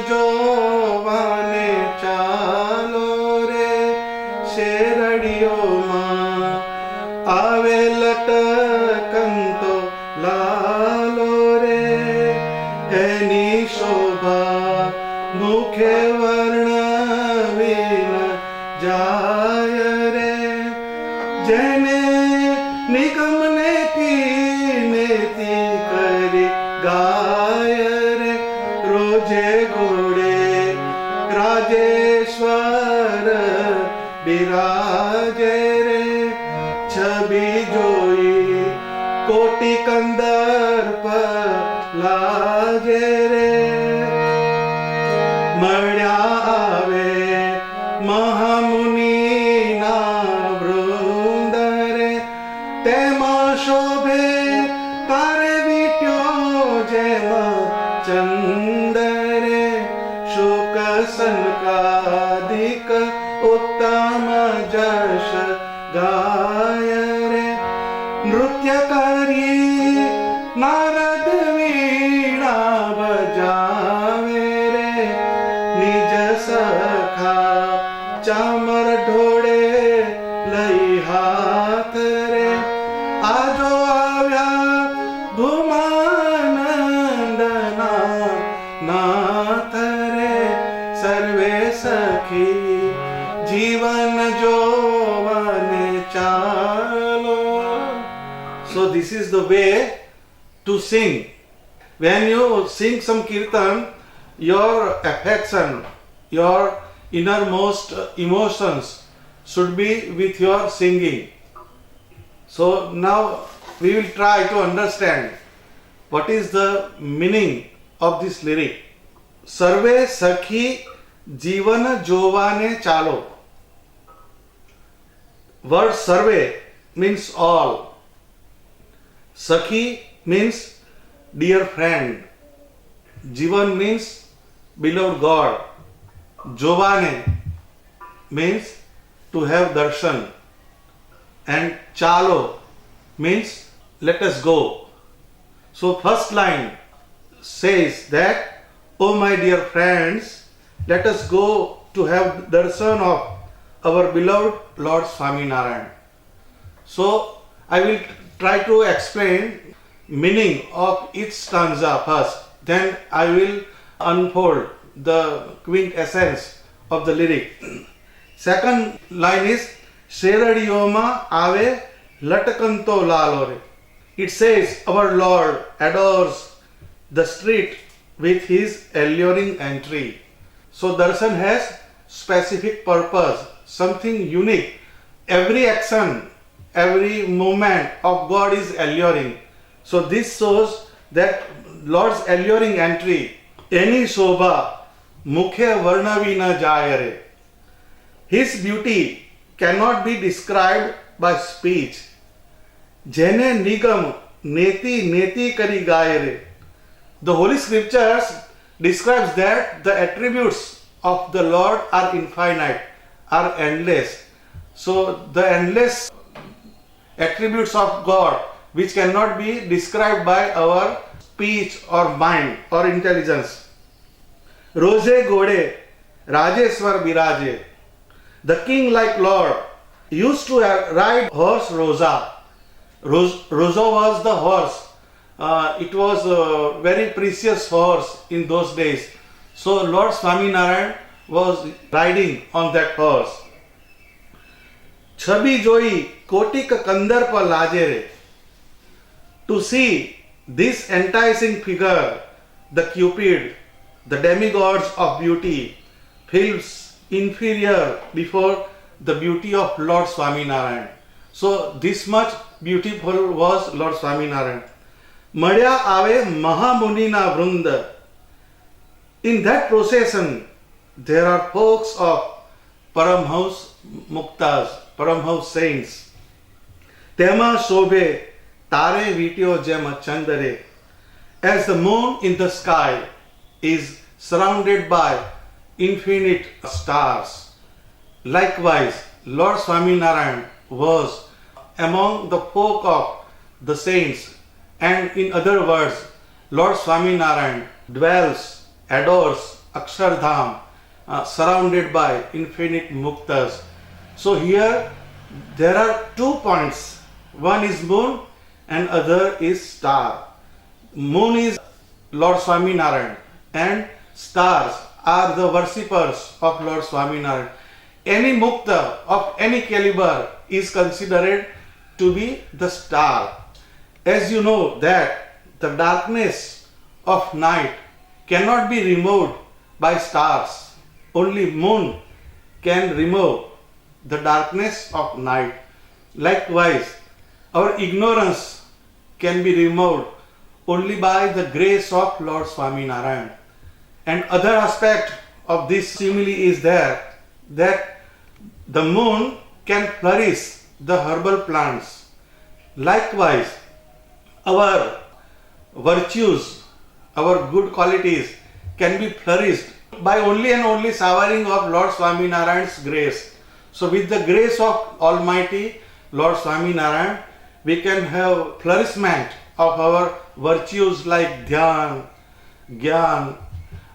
જોવાને ચાલો રે શેરડીઓમાં આવે લટકંતો લાલો રે એની શોભા મુખે વર્ણવી ન જાય રે જેને નિગમને નેતિ કરી ગાય રે રોજે ઘોડે રાજેશ્વર બિરાજે રે છબી જોઈ કોટી કંદર્પ લાજે રે મળ્યા આવે મહામુનિના વૃંદ રે તેમાં શોભે તારે વીટ્યો જેમ ચંદરે શુક સનકાદિક ઉત્તમ જશ ગાય રે નૃત્ય કરી નારદ વીણા બજાવે રે નિજ સખા ચામર ઢોળે લઈ હાથ રે આજો આવ્યા ભૂમાનંદના નાથ રે સર્વે સખી જીવન જોવાને ચાલો. So this is the way to sing. When you sing some kirtan, your affection, your innermost emotions should be with your singing. So now we will try to understand what is the meaning of this lyric. Sarve Sakhi Jivan Jovane Chalo. Word Sarve means all. Sakhi means dear friend. Jivan means beloved God. Jovane means to have darshan. And Chalo means let us go. So first line says that, oh my dear friends, let us go to have darshan of our beloved Lord Swami Narayan. So I will try to explain meaning of each stanza first, then I will unfold the quintessence of the lyric. Second line is Sheradiyoma ave latkanto lalore. It says our Lord adores the street with his alluring entry. So darshan has specific purpose, something unique. Every action, every movement of God is alluring. So this shows that Lord's alluring entry. Any shobha mukhe varnavi na jayare. His beauty cannot be described by speech. Jene nigam neti neti kari gayare. The Holy Scriptures describes that the attributes of the Lord are infinite, are endless. So the endless attributes of God which cannot be described by our speech or mind or intelligence. Roje Gode, Rajeshwar Biraje. The king like Lord used to ride horse Rosa. Rosa was the horse. It was a very precious horse in those days. So Lord Swami Narayan was riding on that horse. Chabi joi kotik kandarp lajere. To see this enticing figure, the Cupid, the demigods of beauty, feels inferior before the beauty of Lord Swami Narayan. So this much beautiful was Lord Swami Narayan. Madhya ave Mahamunina Vrunda. In that procession, there are folks of Paramhans Muktas, Paramhans saints. Tema Shobhe Tare Vityo Jema Chandare. As the moon in the sky is surrounded by infinite stars, likewise Lord Swami Narayan was among the folk of the saints, and in other words, Lord Swami Narayan dwells, adores Akshardham, surrounded by infinite muktas. So here there are 2 points. One is moon and other is star. Moon is Lord Swami Narayan and stars are the worshippers of Lord Swami Narayan. Any mukta of any caliber is considered to be the star. As you know that the darkness of night cannot be removed by stars. Only moon can remove the darkness of night. Likewise, our ignorance can be removed only by the grace of Lord Swami Narayan. And other aspect of this simile is there that the moon can flourish the herbal plants. Likewise, our virtues, our good qualities can be flourished by only and only showering of Lord Swami Narayan's grace. So with the grace of Almighty Lord Swami Narayan, we can have flourishment of our virtues like Dhyan, Gyan,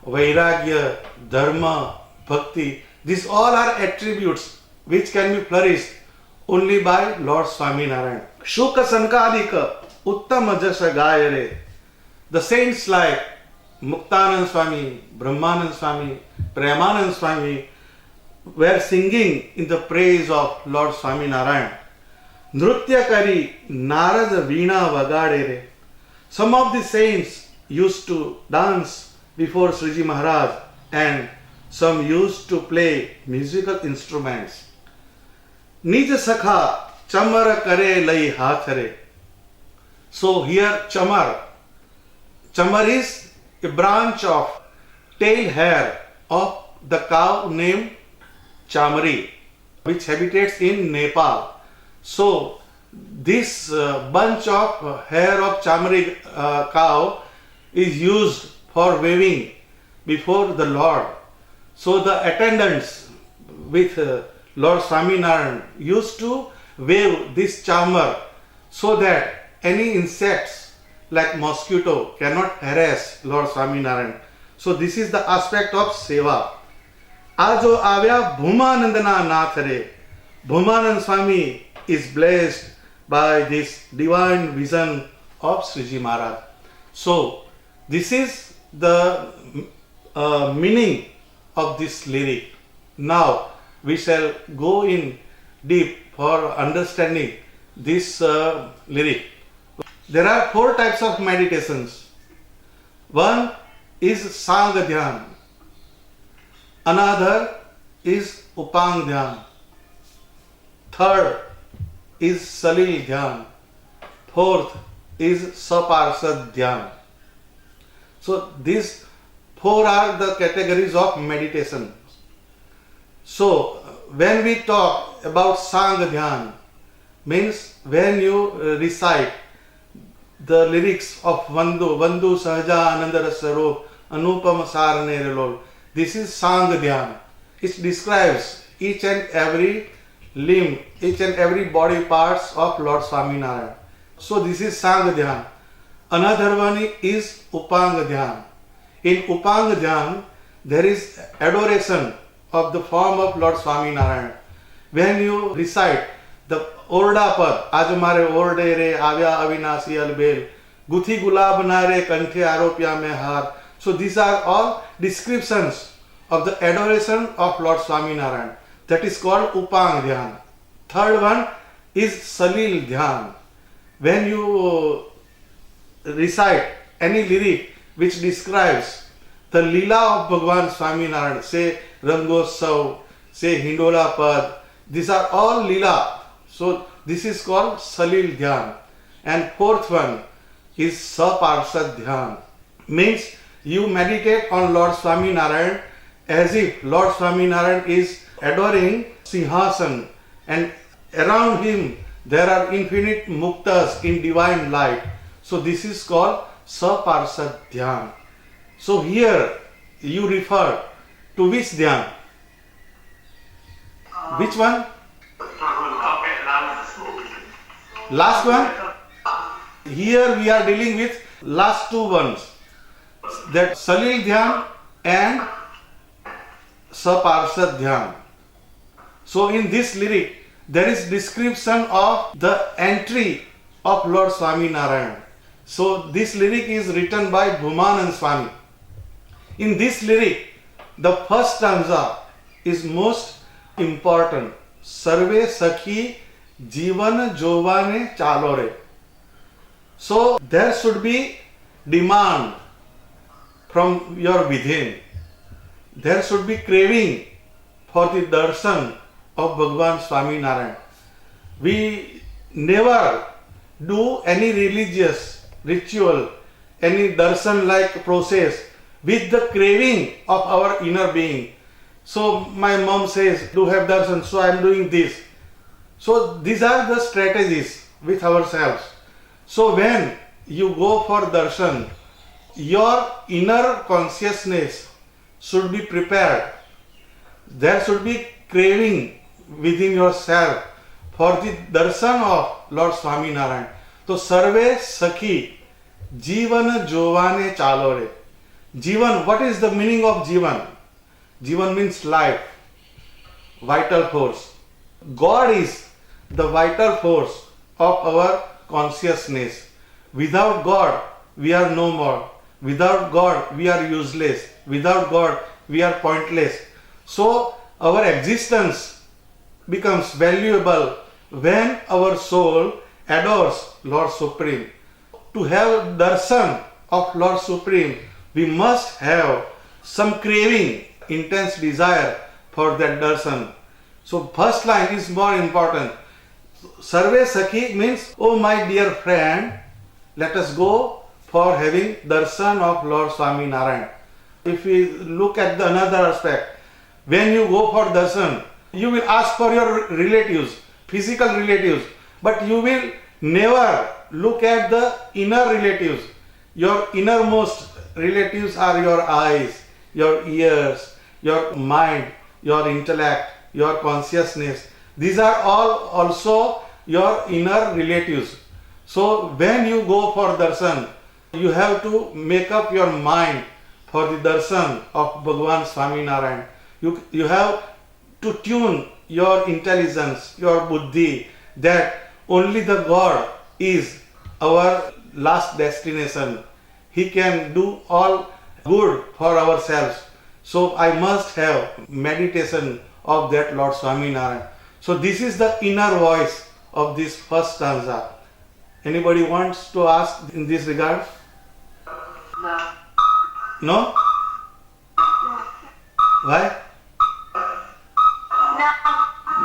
Vairagya, Dharma, Bhakti. These all are attributes which can be flourished only by Lord Swami Narayan. Shuka Sankadika Uttama Jasha Gayare. The saints like Muktanand Swami, Brahmanand Swami, Premanand Swami were singing in the praise of Lord Swami Narayan. Nrutya Kari Narad Veena Vagadere. Some of the saints used to dance before Sriji Maharaj and some used to play musical instruments. Nij Sakha Chamar Kare Lai Hathare. So here Chamar is a branch of tail hair of the cow named Chamari, which habitates in Nepal. So this bunch of hair of Chamari cow is used for waving before the Lord. So the attendants with Lord Swami Narayan used to wave this chamar so that any insects like mosquito cannot harass Lord Swami Narayan. So this is the aspect of seva. Ajo avya Bhumanandana Nathare. Bhumanand Swami is blessed by this divine vision of Sriji Maharaj. So this is the meaning of this lyric. Now we shall go in deep for understanding this lyric. There are 4 types of meditations. One is Sangha Dhyan. Another is Upang Dhyan. Third is Salil Dhyan. Fourth is Saparsad Dhyan. So these 4 are the categories of meditation. So when we talk about Sangha Dhyan, means when you recite the lyrics of Vandu Sahaja Anandara Sarup Anupama Sarane Relol, this is Sangha Dhyan. It describes each and every limb, each and every body parts of Lord Swami Narayan. So this is Sangha Dhyan. Another one is Upang Dhyan. In Upang Dhyan, there is adoration of the form of Lord Swami Narayan. When you recite the Orda Pad, Ajamare Orde Re Avya Avinasi Albel, Guthi Gulab Nare Kanthe Aropya Me Har. So these are all descriptions of the adoration of Lord Swami Narayan. That is called Upang Dhyan. Third one is Salil Dhyan. When you recite any lyric which describes the Leela of Bhagwan Swami Narayan, say Rangotsav, say Hindola Pad, these are all Leela. So this is called Salil Dhyan. And fourth one is Saparsad Dhyan. Means you meditate on Lord Swami Narayan as if Lord Swami Narayan is adoring Singhasan and around him there are infinite muktas in divine light. So this is called Saparsad Dhyan. So here you refer to which Dhyan? Which one? Last one? Here we are dealing with last 2 ones. That Salil Dhyan and Saparsad Dhyan. So in this lyric, there is description of the entry of Lord Swami Narayan. So this lyric is written by Bhumanand Swami. In this lyric, the first stanza is most important. Sarve Sakhi Jivan Jovane Chalo. So there should be demand from your within. There should be craving for the darshan of Bhagwan Swami Narayan. We never do any religious ritual, any darshan like process with the craving of our inner being. So my mom says, do have darshan, so I am doing this. So these are the strategies with ourselves. So when you go for darshan, your inner consciousness should be prepared. There should be craving within yourself for the darshan of Lord Swami Narayan. So Sarve Sakhi Jivan Jovane Chalo. Jivan, what is the meaning of Jivan? Jivan means life, vital force. God is the vital force of our consciousness. Without God, we are no more. Without God, we are useless. Without God, we are pointless. So, our existence becomes valuable when our soul adores Lord Supreme. To have darshan of Lord Supreme, we must have some craving, intense desire for that darshan. So, first line is more important. Sarve Sakhi means, oh my dear friend, let us go for having darshan of Lord Swami Narayan. If we look at the another aspect, when you go for darshan, you will ask for your relatives, physical relatives, but you will never look at the inner relatives. Your innermost relatives are your eyes, your ears, your mind, your intellect, your consciousness. These are all also your inner relatives. So when you go for darshan, you have to make up your mind for the darshan of Bhagwan Swami Narayan. You have to tune your intelligence, your buddhi, that only the God is our last destination. He can do all good for ourselves. So I must have meditation of that Lord Swami Narayan. So this is the inner voice of this first stanza. Anybody wants to ask in this regard? No. No? Why?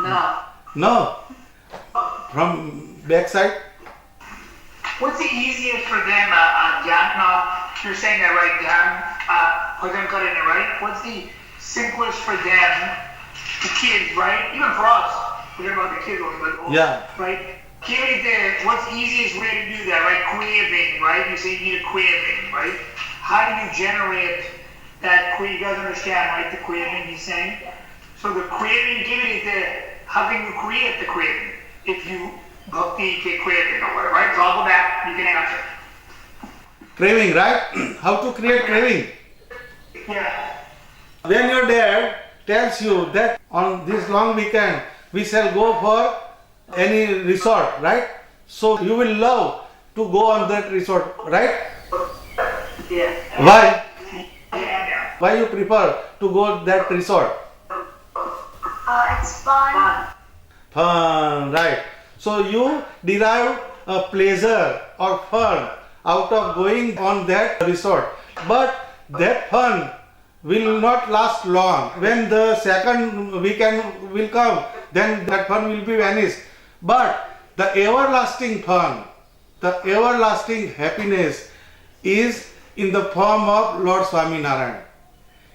No. No. From backside? What's the easiest for them, John? You're saying that right, John? For them cutting it right? What's the simplest for them, the kids, right? Even for us. Forget about the kids, but Yeah. right? What's the easiest way to do that, right? Craving, right? You say you need a craving, right? How do you generate that craving? You guys understand, right? The craving he's saying? So the craving, how can you create the craving? If you bhakti get craving or whatever, right? So I'll go back, you can answer. Craving, right? How to create craving? Yeah. When your dad tells you that on this long weekend we shall go for any resort, right? So you will love to go on that resort, right? Yeah. Why? Yeah. Why you prefer to go that resort? It's fun. Fun, right? So you derive a pleasure or fun out of going on that resort. But that fun will not last long. When the second weekend will come, then that fun will be vanished. But the everlasting fun, the everlasting happiness is in the form of Lord Swami Narayan.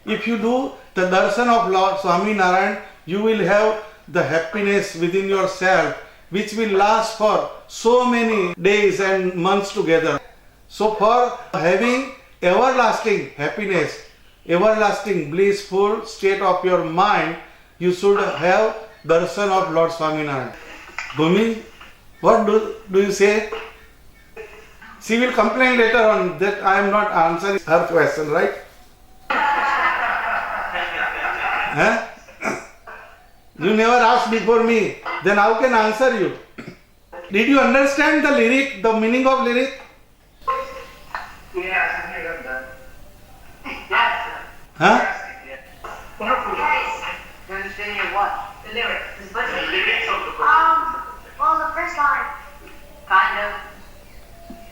If you do the darshan of Lord Swami Narayan, you will have the happiness within yourself which will last for so many days and months together. So for having everlasting happiness, everlasting blissful state of your mind, you should have darshan of Lord Swami Narayan. Bhumi, what do you say? She will complain later on that I am not answering her question, right? Huh? You never asked before me, then how can I answer you? Did you understand the lyric, the meaning of lyric? Yeah, I heard that. Yes. Huh? You understand what? The lyrics. The lyrics of the book. Well, the first line. Kind of.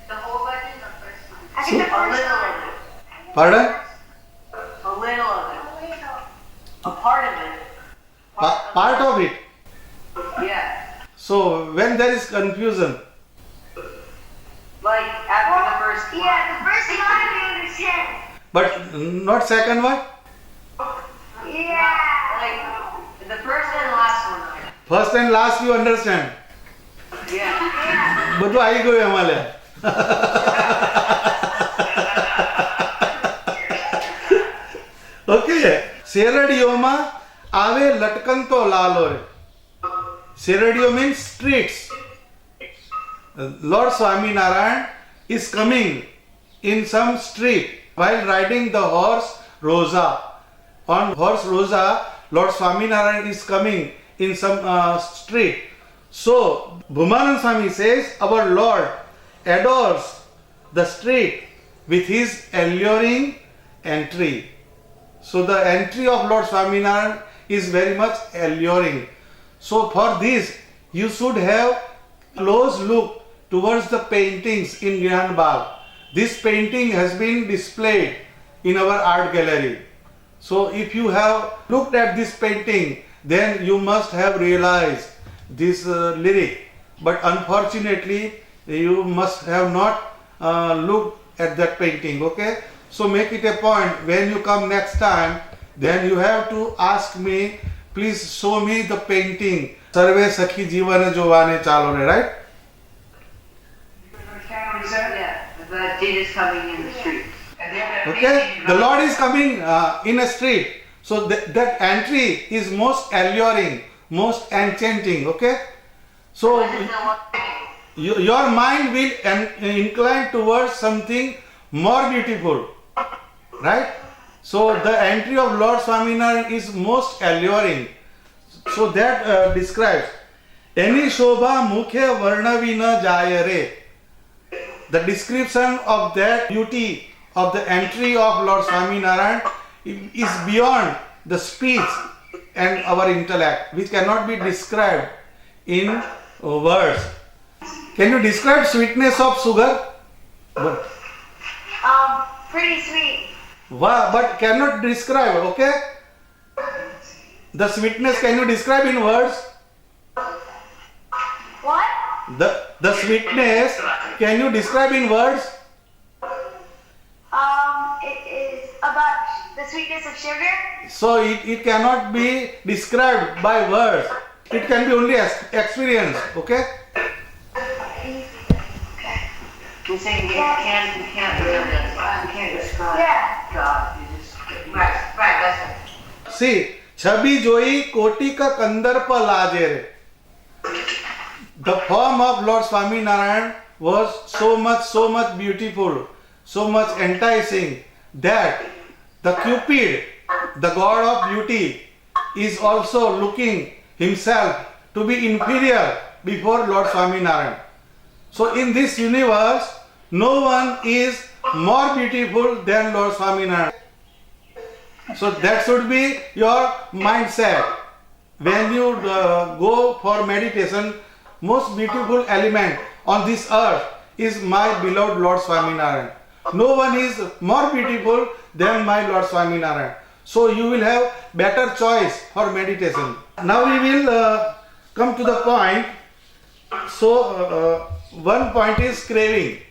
The whole legend, the first line. I think the first line. Pardon? A little of it. A part of it. Part of it. Yeah. So when there is confusion, Like after the first line. Yeah, the first line we understand. but not second one? Yeah. Like the first and last one. First and last you understand. Yeah. બધું આવી ગયું અમારે. Okay, શેરડીઓમાં આવે લટકનતો Lalo. શેરડીઓ means streets. Lord Swaminarayan is coming in some street while riding the horse Rosa. On horse Rosa, Lord Swaminarayan is coming in some street. So, Bhumanand Swami says, our Lord adores the street with his alluring entry. So, the entry of Lord Swaminarayan is very much alluring. So, for this, you should have close look towards the paintings in Gyan Bagh. This painting has been displayed in our art gallery. So, if you have looked at this painting, then you must have realized this lyric. But unfortunately, you must have not looked at that painting. Okay? So, make it a point when you come next time, then you have to ask me, please show me the painting. Sarve, Sakhi, Jivan, Jovane, Chalo, right? You understand what he said? Yeah. The Jesus coming in the street. And they have that Okay? painting, The Lord is coming in a street. So that entry is most alluring, most enchanting. Okay? So your mind will incline towards something more beautiful. Right? So the entry of Lord Swaminarayan is most alluring. So that describes any shobha mukhe varnavi na jaya re. The description of that beauty of the entry of Lord Swaminarayan is beyond the speech and our intellect, which cannot be described in words. Can you describe sweetness of sugar? Pretty sweet. But cannot describe, okay? The sweetness, can you describe in words? What? The sweetness, can you describe in words? It is about the sweetness of sugar. So it cannot be described by words. It can be only experienced, okay? You're saying you can't describe Yeah. God. You just right, that's it. See, छवि जोई कोटि का कंदर्प लाजे रे. The form of Lord Swaminarayan was so much beautiful, so much enticing that the Cupid, the god of beauty, is also looking himself to be inferior before Lord Swaminarayan. So in this universe, no one is more beautiful than Lord Swaminarayan. So that should be your mindset. When you go for meditation, most beautiful element on this earth is my beloved Lord Swaminarayan. No one is more beautiful than my Lord Swaminarayan. So you will have better choice for meditation. Now we will come to the point. So one point is craving.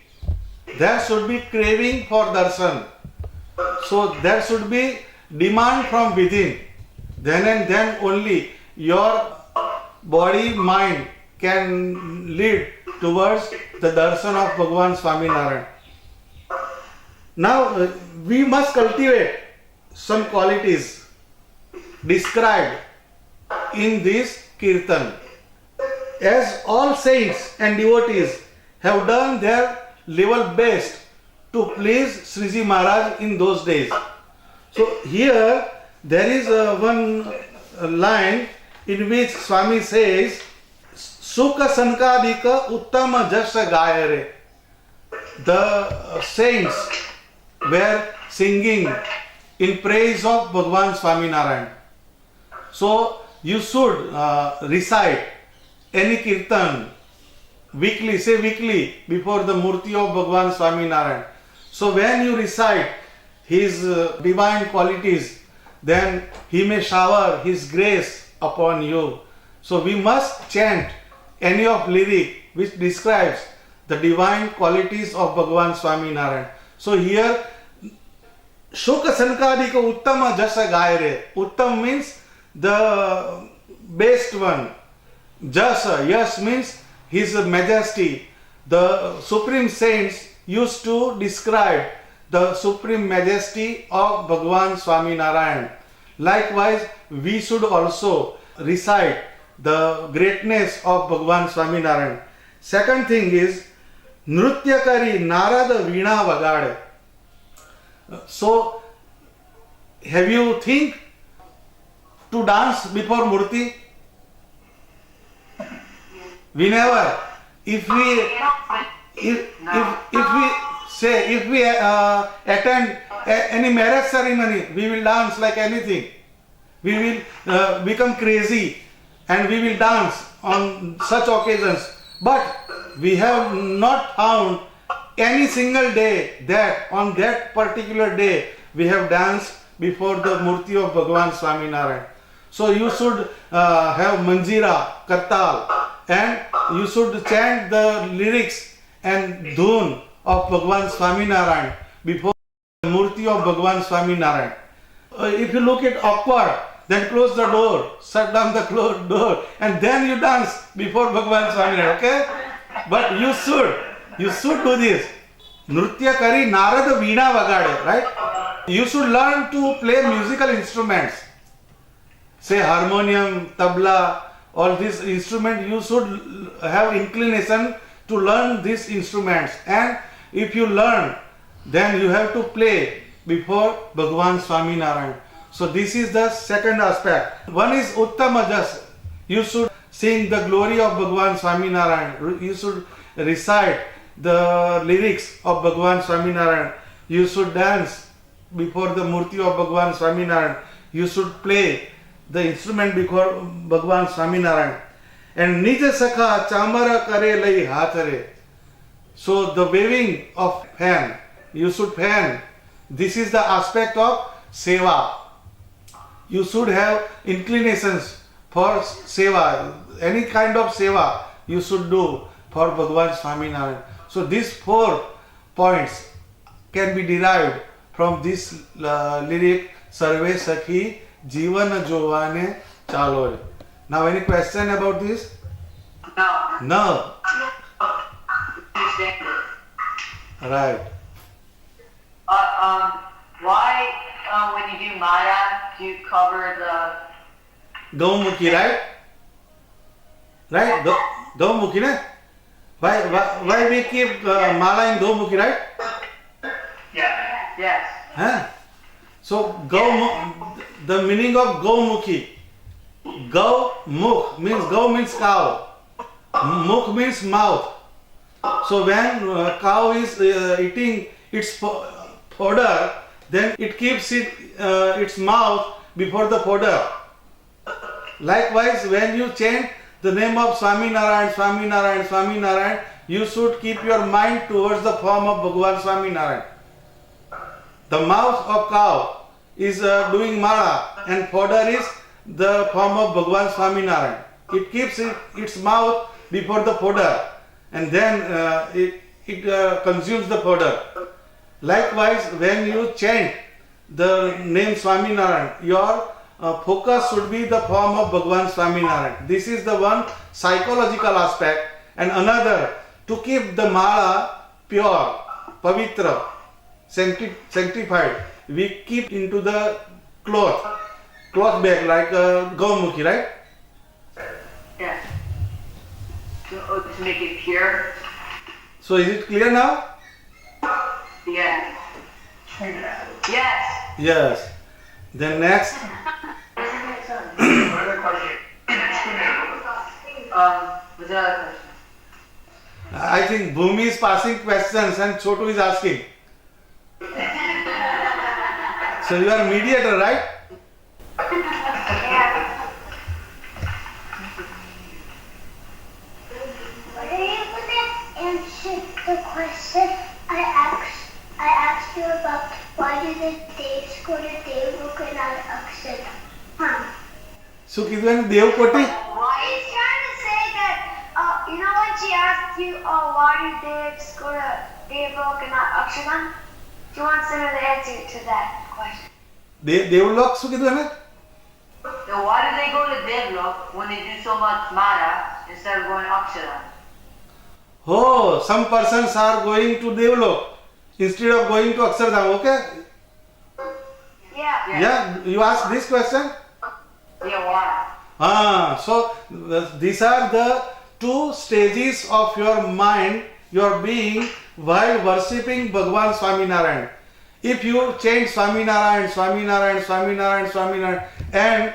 There should be craving for darshan. So there should be demand from within. Then and then only your body, mind can lead towards the darshan of Bhagwan Swaminarayan. Now we must cultivate some qualities described in this kirtan. As all saints and devotees have done their level best to please Sriji Maharaj in those days. So here there is one line in which Swami says, Sukha Sankadika Uttama Jasya Gayare. The saints were singing in praise of Bhagwan Swaminarayan. So you should recite any kirtan weekly, say weekly, before the murti of Bhagwan Swaminarayan. So when you recite his divine qualities, then he may shower his grace upon you. So we must chant any of lyric which describes the divine qualities of Bhagwan Swaminarayan. So here, Shuka Sankadika Uttama Jasa Gaire. Uttam means the best one. Jasa, Yas means his majesty. The supreme saints used to describe the supreme majesty of Bhagwan Swaminarayan. Likewise, we should also recite the greatness of Bhagwan Swaminarayan. Second thing is, Nrutyakari Narada Veena Vagade. So, have you think to dance before Murti? We never. If we attend any marriage ceremony, we will dance like anything. We will become crazy and we will dance on such occasions. But we have not found any single day that on that particular day we have danced before the murti of Bhagwan Swaminarayan. So you should have manjira, kartal, and you should chant the lyrics and dhun of Bhagwan Swaminarayan before the murti of Bhagwan Swaminarayan. If you look at awkward, then close the door, shut down the door, and then you dance before Bhagwan Swaminarayan, okay? But you should do this. Nrutya kari Narada Veena Vagade, right? You should learn to play musical instruments. Say harmonium, tabla, all these instruments, you should have inclination to learn these instruments. And if you learn, then you have to play before Bhagwan Swaminarayan. So this is the second aspect. One is Uttama Jas. You should sing the glory of Bhagwan Swaminarayan. You should recite the lyrics of Bhagwan Swaminarayan. You should dance before the murti of Bhagwan Swaminarayan. You should play the instrument before Bhagwan Swaminarayan. And Nija Sakha Chamara Kare Lai Hathare. So the waving of hand, you should fan. This is the aspect of seva. You should have inclinations for seva. Any kind of seva you should do for Bhagwan Swaminarayan. So these 4 points can be derived from this lyric Sarve, Sakhi, Jivan, Jovane, Chalo. Now any question about this? No. No. Understand it. Right. Why, when you do Maya, do you cover the... Gaumukhi, right? Right? Gaumukhi, ne? Why we keep mala in Gaumukhi, right? Yeah. Yes. Huh? So the meaning of Gaumukhi. Gaumukh means means cow. Mukh means mouth. So when cow is eating its fodder, then it keeps its mouth before the fodder. Likewise, when you chant the name of Swaminarayan, Swaminarayan, Swaminarayan, you should keep your mind towards the form of Bhagwan Swaminarayan. The mouth of cow is doing mala and fodder is the form of Bhagwan Swaminarayan. It keeps its mouth before the fodder and then it consumes the fodder. Likewise, when you chant the name Swaminarayan, your focus should be the form of Bhagwan Swaminarayan. This is the one psychological aspect, and another to keep the mala pure, pavitra, sanctified. We keep into the cloth bag like Gaumukhi, right? Yes. To make it pure? So is it clear now? Yes. Yes. Yes. Then next, Another question. What's the other question? I think Bhumi is passing questions and Chotu is asking. So you are mediator, right? Yeah. But you answered the question I asked you about why do the Devs go to Devlook and not Akshara? શું કીધું એને દેવકોટી? He's trying to say that, you know when she asked you, why do Devs go to Devlook and not Akshara? She wants to know the answer to that question. દેવલોક શું કીધું એને? So why do they go to Devlok when they do so much Mara instead of going Akshara? Oh, some persons are going to Devlok instead of going to Akshardham, okay? Yeah. Yeah, you asked this question? Yeah, why? So these are the two stages of your mind, your being, while worshipping Bhagwan Swaminarayan. If you change Swaminarayan, Swaminarayan, Swaminarayan, Swaminarayan, and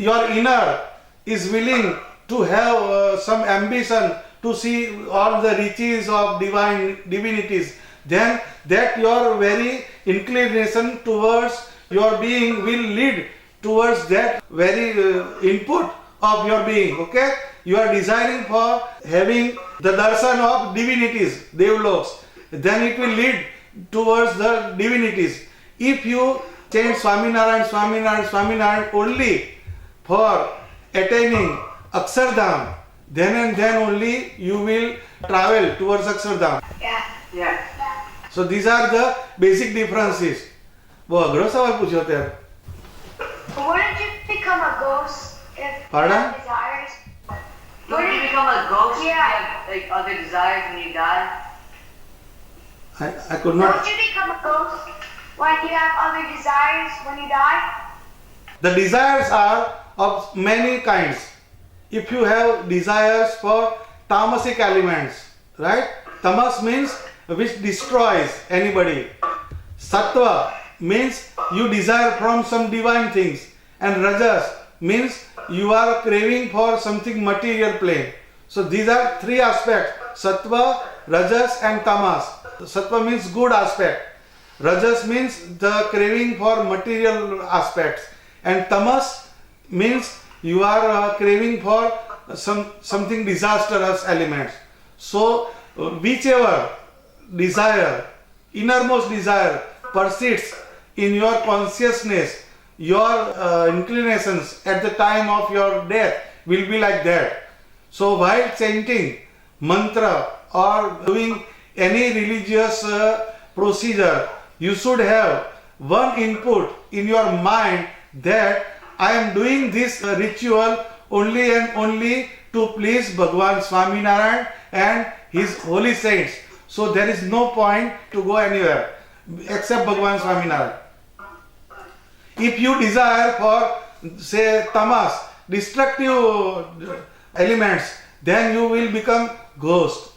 your inner is willing to have some ambition to see all the riches of divinities, then that your very inclination towards your being will lead towards that very input of your being, okay? You are desiring for having the darshan of divinities, devloks, then it will lead towards the divinities. If you change Swaminarayan, Swaminarayan, Swaminarayan only for attaining Akshardham, then and then only you will travel towards Akshardham. Yeah. So these are the basic differences. वो अगला सवाल पूछो त्यार. Wouldn't you become a ghost if Pardon? you have desires? Don't you become a ghost if you Yeah. have like other desires when you die? I could not. Don't you become a ghost when you have other desires when you die? The desires are of many kinds. If you have desires for tamasic elements, right? Tamas means which destroys anybody. Sattva means you desire from some divine things, and Rajas means you are craving for something material plane. So these are three aspects: Sattva, Rajas and Tamas. Sattva means good aspect, Rajas means the craving for material aspects, and Tamas means you are craving for something disastrous elements. So whichever desire, innermost desire persists in your consciousness, your inclinations at the time of your death will be like that. So while chanting mantra or doing any religious procedure, you should have one input in your mind that I am doing this ritual only and only to please Bhagwan Swaminarayan and his holy saints. So there is no point to go anywhere except Bhagwan Swaminarayan. If you desire for, say, tamas, destructive elements, then you will become ghost.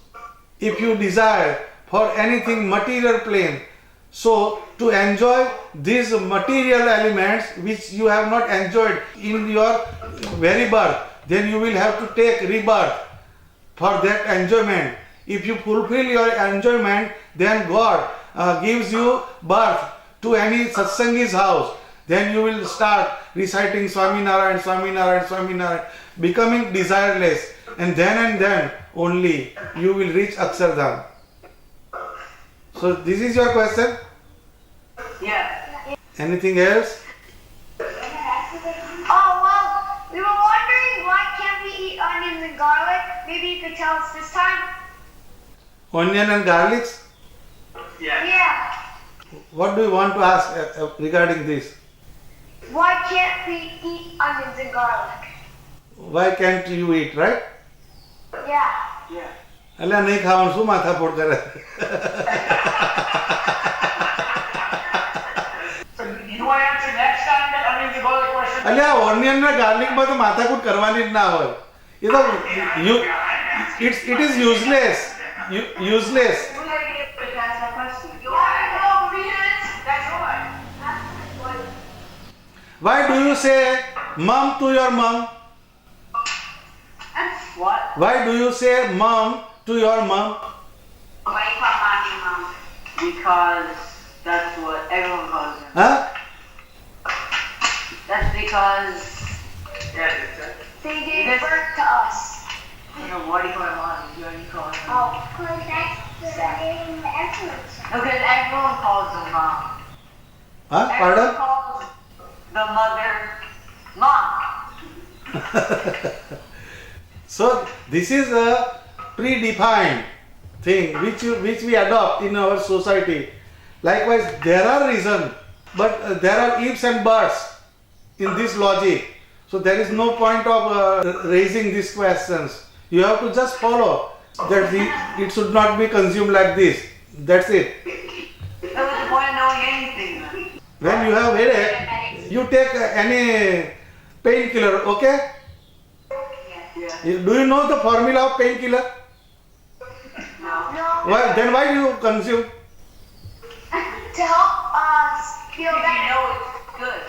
If you desire for anything material plane, so to enjoy these material elements which you have not enjoyed in your very birth, then you will have to take rebirth for that enjoyment. If you fulfill your enjoyment, then God gives you birth to any Satsangi's house. Then you will start reciting Swaminarayan, Swaminarayan, Swaminarayan, becoming desireless, and then only you will reach Akshardham. So this is your question. Yeah. Anything else? Oh, well, we were wondering why can't we eat onions and garlic? Maybe you could tell us this time? Onion and garlics? Yeah. What do you want to ask regarding this? Why can't we eat onions and garlic? Why can't you eat, right? Yeah. અલ્યા નહીં ખાવાનું શું માથાફોડ કરે? So you want to answer next time that onions and garlic question? અલ્યા onion ને garlic માં તો માથાકૂટ કરવાની જ ના હોય. એ તો it is useless. Useless. Who are you able to ask that question? You want to know reasons? That's why. Why do you say mom to your mom? What? Why do you say mom to your mom? Why you call mommy mom? Because that's what everyone calls them. Huh? That's because They gave birth to us. I don't know, why do you call her mom? You already call her mom. Oh, because that's the name everyone says. No, because everyone calls them mom. Huh? Everyone Pardon? calls the mother mom. So this is a predefined thing which we adopt in our society. Likewise, there are reasons, but there are ifs and buts in this logic. So there is no point of raising these questions. You have to just follow that it should not be consumed like this. That's it. That was the point of knowing anything then. When you have headache, you take any painkiller, okay? Yeah. Do you know the formula of painkiller? No. Then why do you consume? To help us feel Because you better. know it's good.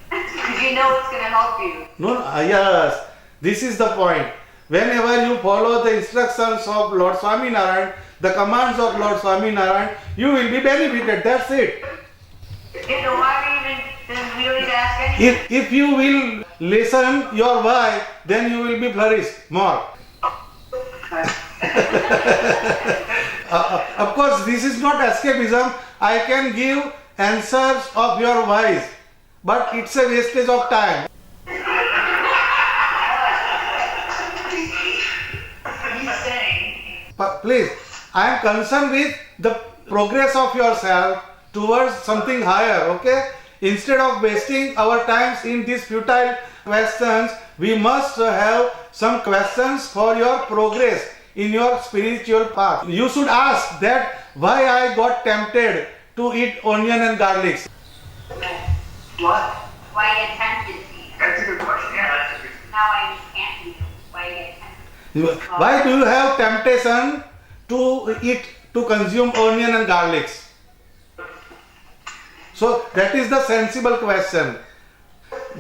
Because you know it's going to help you. No, yes, this is the point. Whenever you follow the instructions of Lord Swaminarayan, the commands of Lord Swaminarayan, you will be benefited. That's it. You know, why do you even, then we don't need to ask anything. If you will listen your why, then you will be flourished more. Of course, this is not escapism. I can give answers of your whys, but it's a wastage of time. He's saying, Please, I am concerned with the progress of yourself towards something higher, okay? Instead of wasting our times in these futile questions, we must have some questions for your progress in your spiritual path. You should ask that why I got tempted to eat onion and garlics. what? Why get tempted to eat? That's a good question. Yeah, that's a good. Now I just can't eat. Why you get tempted? Why do you have temptation to eat, to consume onion and garlics? So that is the sensible question.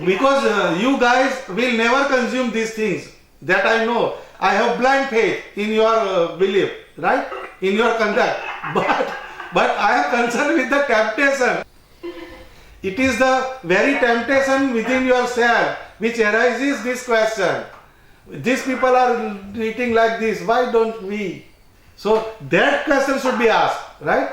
Because you guys will never consume these things. That I know. I have blind faith in your belief, right? In your conduct. But I am concerned with the temptation. It is the very temptation within yourself which arises this question. These people are eating like this, why don't we? So that question should be asked, right?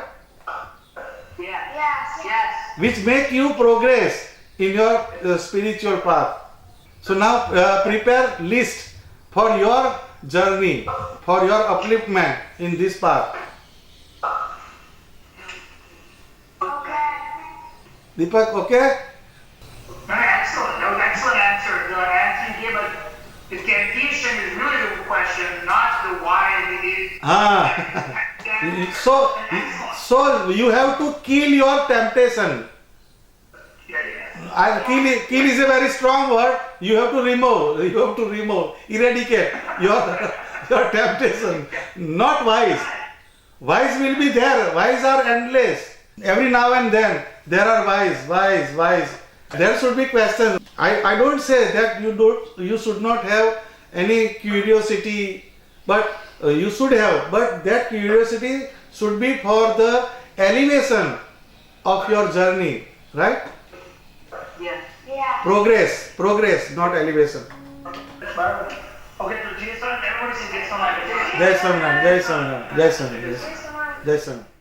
Yeah. Yes. Yes. Which make you progress in your spiritual path. So now prepare list for your journey, for your upliftment in this path. Okay. Deepak, okay? No, excellent. That was an excellent answer. The answer you gave, but the temptation is really the question, not the why we did. So you have to kill your temptation. Kill is a very strong word. You have to remove, eradicate your temptation. Not wise. Wise will be there. Wise are endless. Every now and then there are wise. There should be questions. I don't say that you should not have any curiosity, but you should have. But that curiosity should be for the elevation of your journey, right? Yes. Yeah. Progress, not elevation. Okay, so Jason, everybody say Jason. Jai Swaminarayan, Jai Swaminarayan, Jai Swaminarayan, Just one. Jai Swaminarayan.